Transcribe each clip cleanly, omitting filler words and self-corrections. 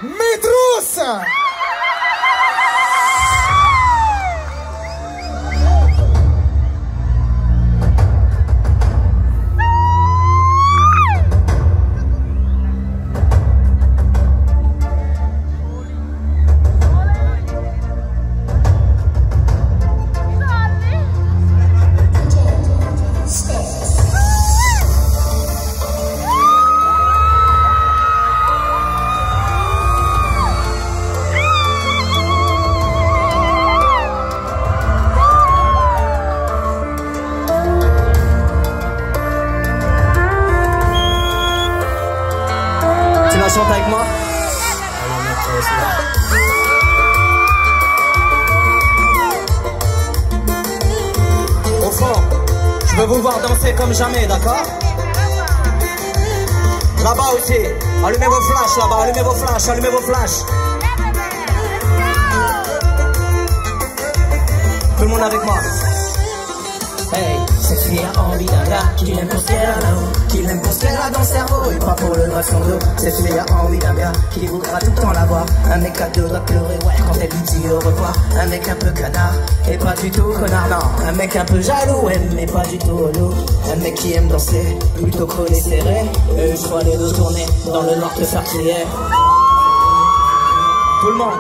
Médrousse. Tu la chantes avec moi? Au fond, je veux vous voir danser comme jamais, d'accord? Là-bas aussi, allumez vos flashs là-bas, allumez vos flashs, allumez vos flashs. Tout le monde avec moi. Hey, cette fille a envie d'un gars qui l'aime pour ce qu'elle a là-haut, qui l'aime pour ce qu'elle a dans le cerveau et pas pour le droit de son dos. Cette fille a envie d'un gars qui voudra tout le temps la voir. Un mec à deux doigts pleurer, ouais, quand elle lui dit au revoir. Un mec un peu canard et pas du tout connard, non. Un mec un peu jaloux, ouais, mais pas du tout holo. Un mec qui aime danser, plutôt collé serré. Et une fois les deux tournés, dans le noir te faire crier. Tout le monde.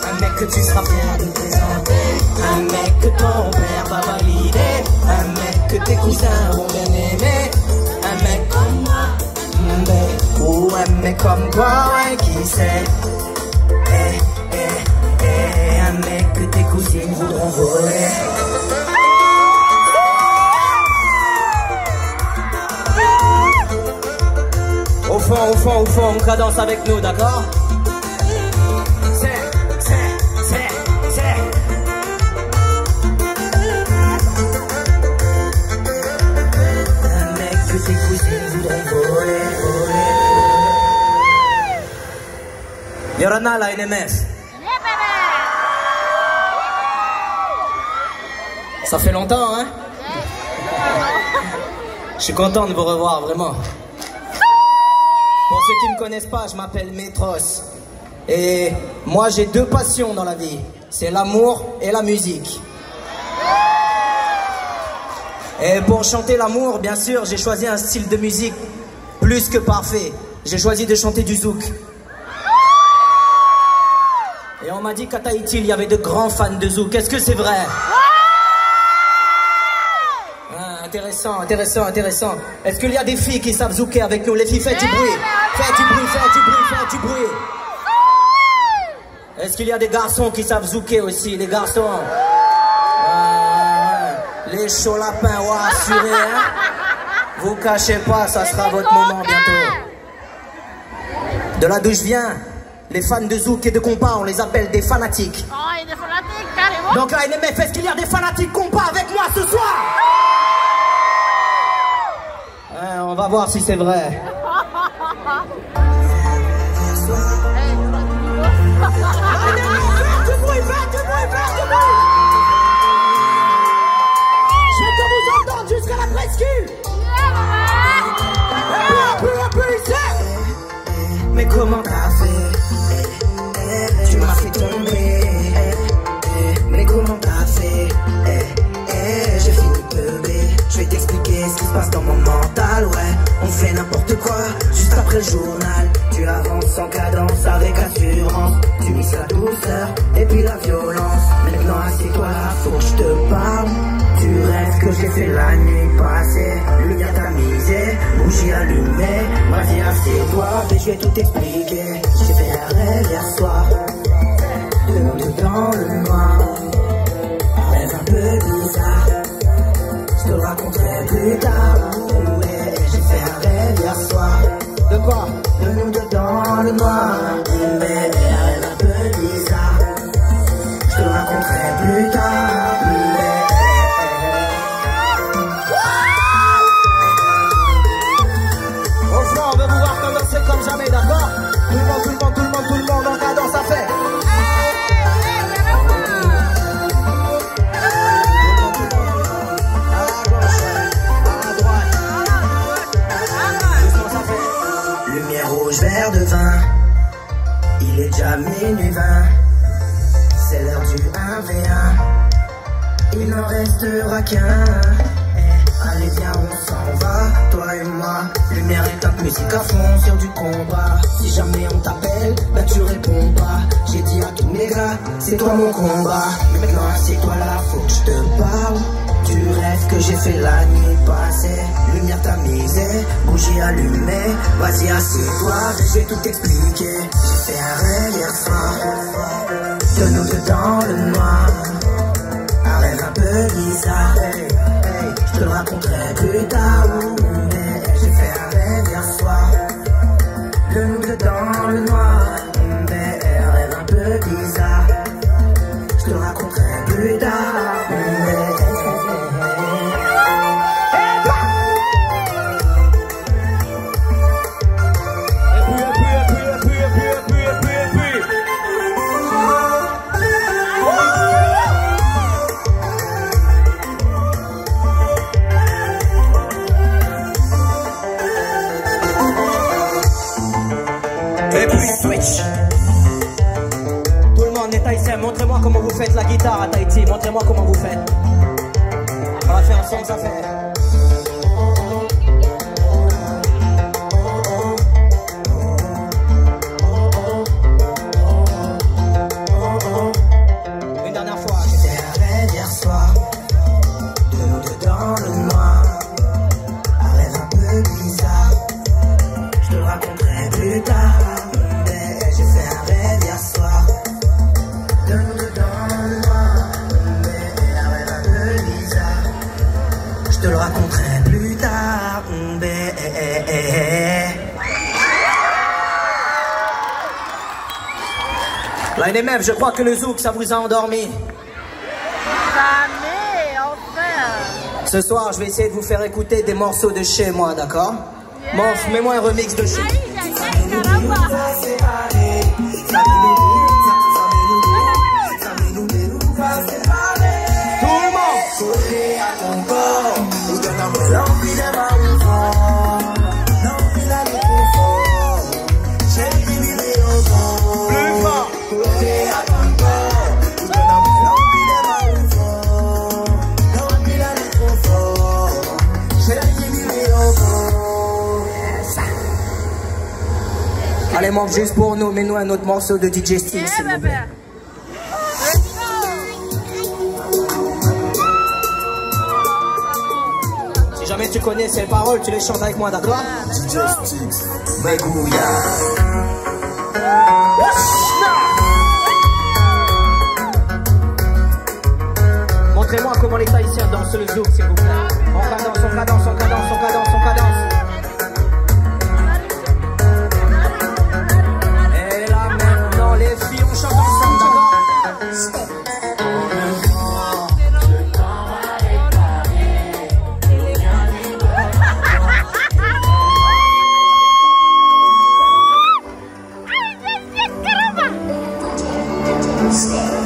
Un mec que tu seras fier de présenter. Un mec que ton père va valider. Un mec que tes cousins vont bien aimer. Un mec comme moi, ou un mec comme toi, ouais, qui sait. Un mec que tes cousines voudront voler. Au fond, on cadence avec nous, d'accord? Yorana, la NMS. Ça fait longtemps, hein? Je suis content de vous revoir, vraiment. Pour ceux qui ne me connaissent pas, je m'appelle Métros. Et moi, j'ai deux passions dans la vie. C'est l'amour et la musique. Et pour chanter l'amour, bien sûr, j'ai choisi un style de musique plus que parfait. J'ai choisi de chanter du zouk. Et on m'a dit qu'à Tahiti, il y avait de grands fans de zouk. Est-ce que c'est vrai? Ah, intéressant. Est-ce qu'il y a des filles qui savent zouker avec nous? Les filles, faites du bruit. Faites du bruit. Est-ce qu'il y a des garçons qui savent zouker aussi? Les garçons. Les chauds lapins, ouais, assurés, hein? Vous cachez pas, ça sera votre moment bientôt. De là d'où je viens, les fans de zouk et de compas, on les appelle des fanatiques. Oh, il y a des fanatiques, carrément. Donc la NMF, est-ce qu'il y a des fanatiques compas avec moi ce soir? On va voir si c'est vrai. Je vais vous entendre jusqu'à la presqu'île. Un peu ici. Mais comment t'as fait? Tu m'as fait tomber. Mais comment t'as fait? J'ai fini bébé. Je vais t'expliquer ce qui se passe dans mon mental, ouais. On fait n'importe quoi, juste après le journal. Tu avances sans cadence, avec assurance. Tu mises la douceur, et puis la violence. Maintenant assieds-toi là, faut que je te parle. Tu rêves que j'ai fait la nuit passée. Lumière tamisée, bougie allumée. Vas-y assieds-toi, et je vais tout expliquer. J'ai fait un rêve hier soir, de nous dans le noir. Un rêve un peu bizarre, je te le raconterai plus tard. Mais j'ai fait un rêve hier soir. De quoi? De nous deux dans le noir. Mais un rêve un peu bizarre, je te le raconterai plus tard. Au fond, on veut vous voir danser comme jamais, d'accord? Tout le monde en cadence à faire. Lumière rouge, verre de vin. Il est déjà minuit 20. C'est l'heure du 1v1. Il n'en restera qu'un. Allez viens on s'en va, toi et moi. Lumière et top, musique à fond sur du combat. Si jamais on t'appelle, bah tu réponds pas. J'ai dit à tous mes gars, c'est toi mon combat. Maintenant assieds-toi là, faut que je te parle du rêve que j'ai fait la nuit passée. Lumière tamisée, bougie allumée. Vas-y assieds-toi, je vais tout t'expliquer. J'ai fait un rêve hier soir, de nous deux dans le noir. Un rêve un peu bizarre, je te le raconterai plus tard. J'ai fait un rêve hier soir, de nous deux dans le noir. Un rêve un peu bizarre, je te le raconterai plus tard. Et puis switch. Tout le monde est haïtien, montrez-moi comment vous faites la guitare à Tahiti, montrez-moi comment vous faites. On va faire ensemble, ça fait. Une dernière fois. J'ai fait un rêve hier soir, de nous deux dans le noir. Un rêve un peu bizarre, je te le raconterai plus tard. J'ai fait un rêve hier soir, de nous deux dans le noir. Un rêve un peu bizarre, je te le raconterai plus tard. Là, les meufs, je crois que le zouk, ça vous a endormi. Jamais, enfin. Ce soir, je vais essayer de vous faire écouter des morceaux de chez moi, d'accord? Monf, mets-moi un remix de chez moi. Allez, Monf, juste pour nous, mets-nous un autre morceau de DJ Steel, s'il vous plaît. Si jamais tu connais ces paroles, tu les chantes avec moi, d'accord? DJ Steel, Megouya. Montrez-moi comment les Tahitiens dansent le zouk, s'il vous plaît. On cadence, on cadence, on cadence, on cadence, on cadence. Et là maintenant, les filles, on chante ensemble, d'accord?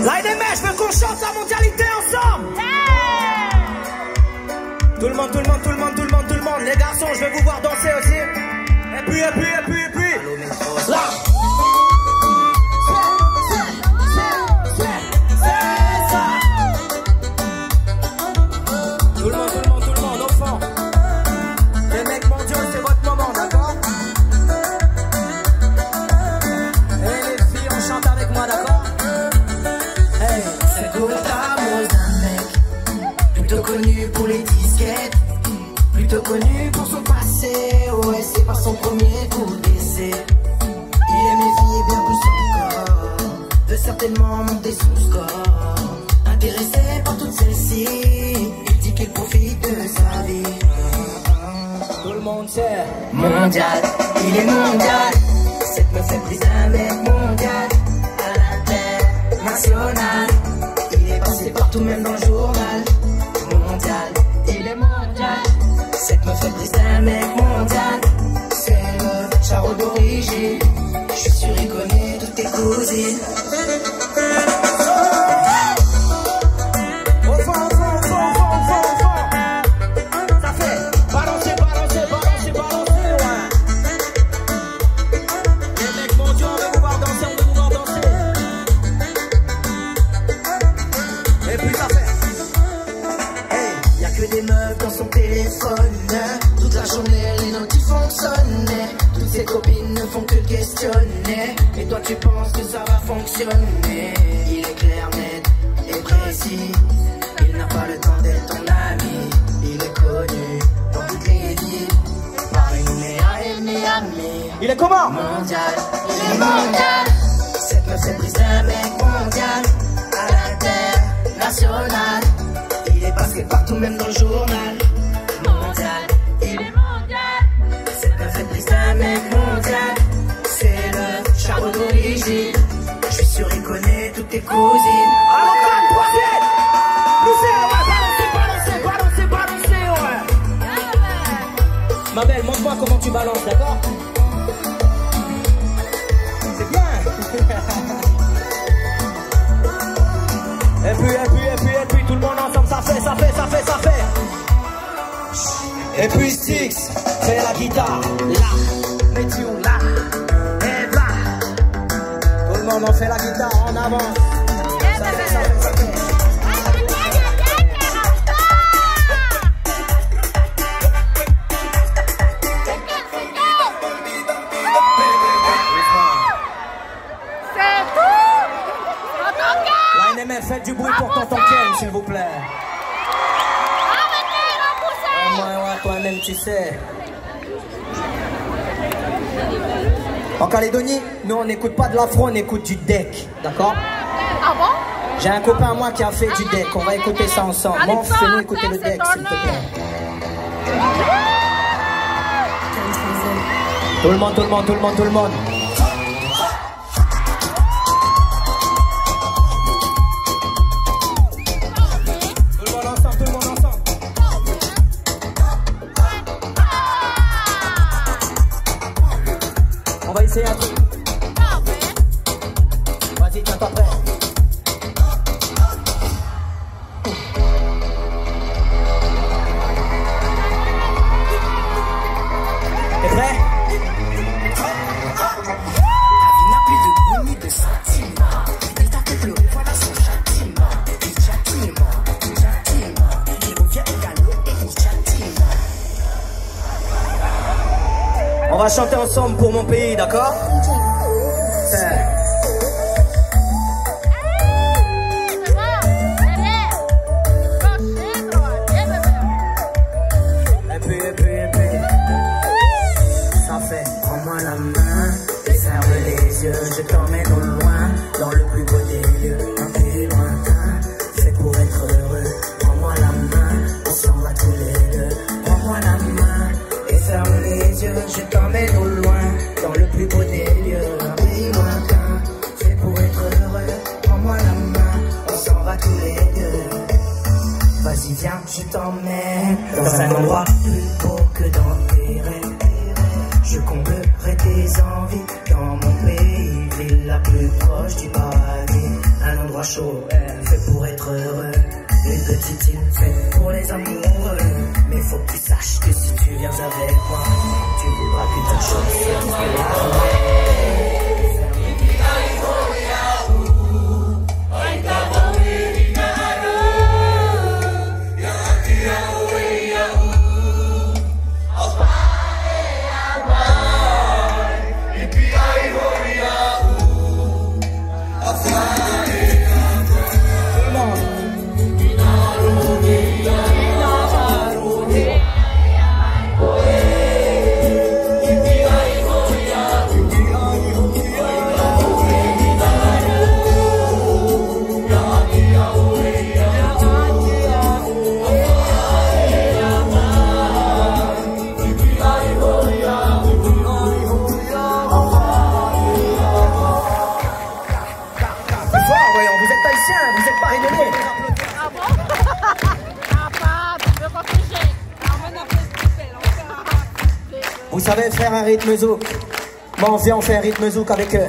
Là, les mecs, je veux qu'on chante la mondialité ensemble. Tout le monde, tout le monde, tout le monde, tout le monde, tout le monde. Les garçons, je vais vous voir danser aussi. Et puis, et puis, et puis, et puis. Là. Tout le monde, tout le monde, tout le monde, au fond. Les mecs mondiaux, c'est votre moment, d'accord? Et les filles, on chante avec moi, d'accord? Hey, C'est pour l'amour d'un mec, plutôt connu pour les disquettes, plutôt connu pour son passé. Ouais, c'est pas son premier coup d'essai. Il aime les filles bien plus encore, veut certainement monter son score. Intéressé par toutes celles-ci, il dit qu'il profite de sa vie. tout le monde sait. Mondial, il est mondial. Cette meuf est plus un mec mondial. À l'international, il est passé partout même dans le journal. Mondial, il est mondial. Cette meuf est plus un mec mondial. C'est le charo d'origine. Je suis sûr il connaît toutes tes cousines. Les mecs mondiaux, on veut vous voir danser, on veut vous voir ses copines ne font que questionner. Et toi tu penses que ça va fonctionner. Il est clair, net et précis. Il n'a pas le temps d'être ton ami. Il est connu dans toutes les villes. Paris, Nouméa et Miami. Il est comment? Mondial, il est mondial. Cette meuf est prise d'un mec mondial. À l'international. Il est passé partout même dans le journal. Mondial, il est mondial. Cette meuf est prise d'un mec mondial. C'est le charbon d'origine. Je suis sûr il connaît toutes tes cousines. Alors quand troisième, balancez, ouais. Ma belle, montre-moi comment tu balances, d'accord? C'est bien. Et puis, tout le monde ensemble, ça fait. Et puis Six, fais la guitare, là, mets-tu là, et là. Tout le monde en fait la guitare, en avant. Ça fait. Faites du bruit pour tonton Ken, s'il vous plaît. Ouais, toi-même, tu sais. En Calédonie, nous, on n'écoute pas de l'afro, on écoute du deck, d'accord? Ah bon? J'ai un copain à moi qui a fait du deck, on va écouter ça ensemble. Bon, fais-nous écouter le deck, s'il te plaît. Tout le monde. On va essayer un truc. Vas-y, tiens-toi prêt. T'es prêt? Il n'a plus de goût ni de sentiment. Il t'a fait pleurer, voilà son châtiment. Il châtiment. Il revient au galop et il châtiment. On va chanter ensemble pour mon pays, d'accord? Et puis, ça fait. Prends-moi la main et ferme les yeux. Je t'emmène au loin, dans le plus beau des lieux. Un pays lointain, fait pour être heureux. Prends-moi la main, on s'en va tous les deux. Prends-moi la main et ferme les yeux. Je t'emmène au loin, dans le plus beau des lieux. Un pays lointain, fait pour être heureux. Prends-moi la main, on s'en va tous les deux. Vas-y viens, je t'emmène dans un endroit plus beau que dans tes rêves. Je comblerai tes envies dans mon pays, ville la plus proche du paradis. Un endroit chaud, fait pour être heureux. Une petite île faite pour les amoureux. Mais faut que tu saches que si tu viens avec moi, tu voudras que ta chose Vous savez faire un rythme zouk? Bon, viens, on fait un rythme zouk avec eux.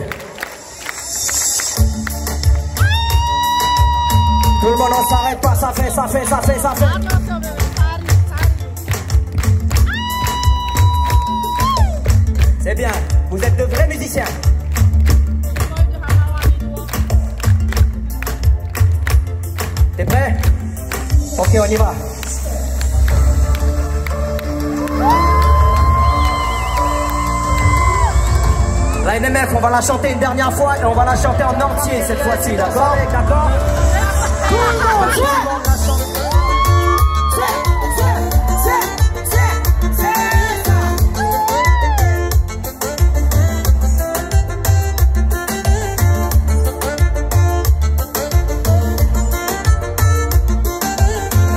Tout le monde, on s'arrête pas, ça fait. C'est bien, vous êtes de vrais musiciens. T'es prêt? Ok, on y va. Allez les mecs, on va la chanter une dernière fois et on va la chanter en entier cette fois-ci, d'accord? D'accord? Tout le monde la chante.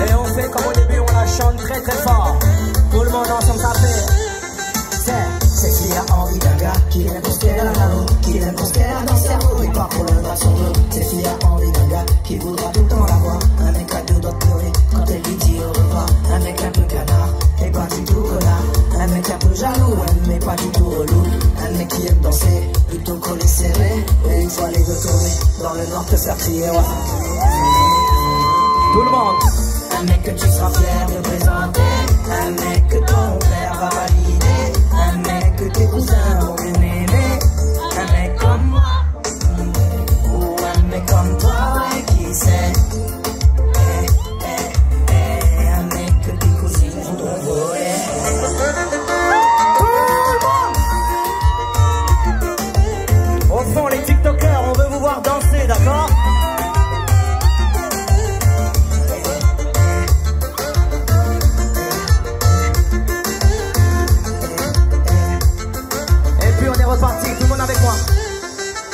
Et on fait comme au début, on la chante très très fort. Tout le monde ensemble ça fait. C'est qui a envie d'un gars qui vient construire la roue, qui vient construire dans le cerveau et pas pour le bras son dos. C'est qui a envie d'un gars qui voudra tout le temps l'avoir. Un mec à deux doigts de pleurer quand elle lui dit au revoir. Un mec un peu canard et pas du tout connard. Un mec un peu jaloux mais pas du tout relou. Un mec qui aime danser plutôt collé serré. Et une fois les deux tournés dans le nord te faire crier ouais. Tout le monde. Un mec que tu seras fier de présenter. Un mec que ton père va valider. Un mec que tes cousins vont bien aimer. Un mec comme moi. Ou un mec comme toi, ouais, qui sait. Un mec que tes cousines voudront voler. Au fond, les TikTokers, on veut vous voir danser, d'accord? Reparti, tout le monde avec moi.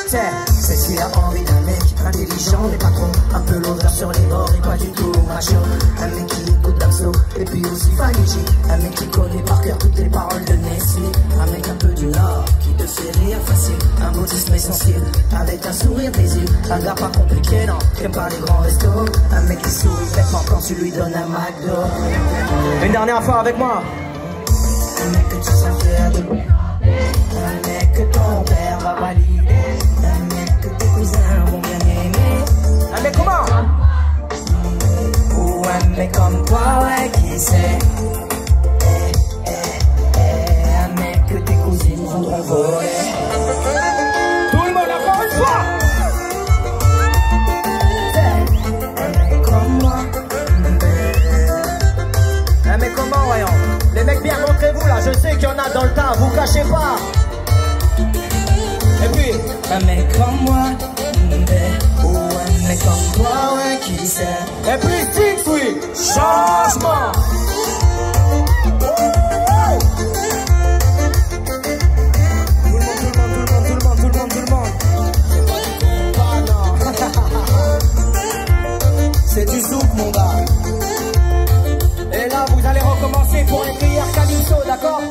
C'est s'il a envie d'un mec intelligent mais pas trop. Un peu l'odeur sur les bords et pas du tout macho. Un mec qui écoute Damso et puis aussi Fanny. Un mec qui connaît par cœur toutes les paroles de Nestlé. Un mec un peu du Nord qui te fait rire facile. Un bouddhisme essentiel avec un sourire paisible. Un gars pas compliqué non, qui aime pas les grands restos. Un mec qui sourit bêtement quand tu lui donnes un McDo. Une dernière fois avec moi. Un mec que tu sens fier de lui. Un mec que ton père va valider. Un mec que tes cousins vont bien aimer. Un mec comment? Ou un mec comme toi, ouais, qui sait. Un mec que tes cousines voudront voler. Tout le monde encore une fois. Un mec comme moi. Un mec comment, voyons? Les mecs bien, montrez-vous là, je sais qu'il y en a dans le tas, vous cachez pas. Et puis, un mec comme moi, ou un mec comme toi, ouais, qui sait. Et puis, Six, oui, changement. Tout le monde. C'est du zouk, mon gars. Et là, vous allez recommencer pour les prières Calypso, d'accord?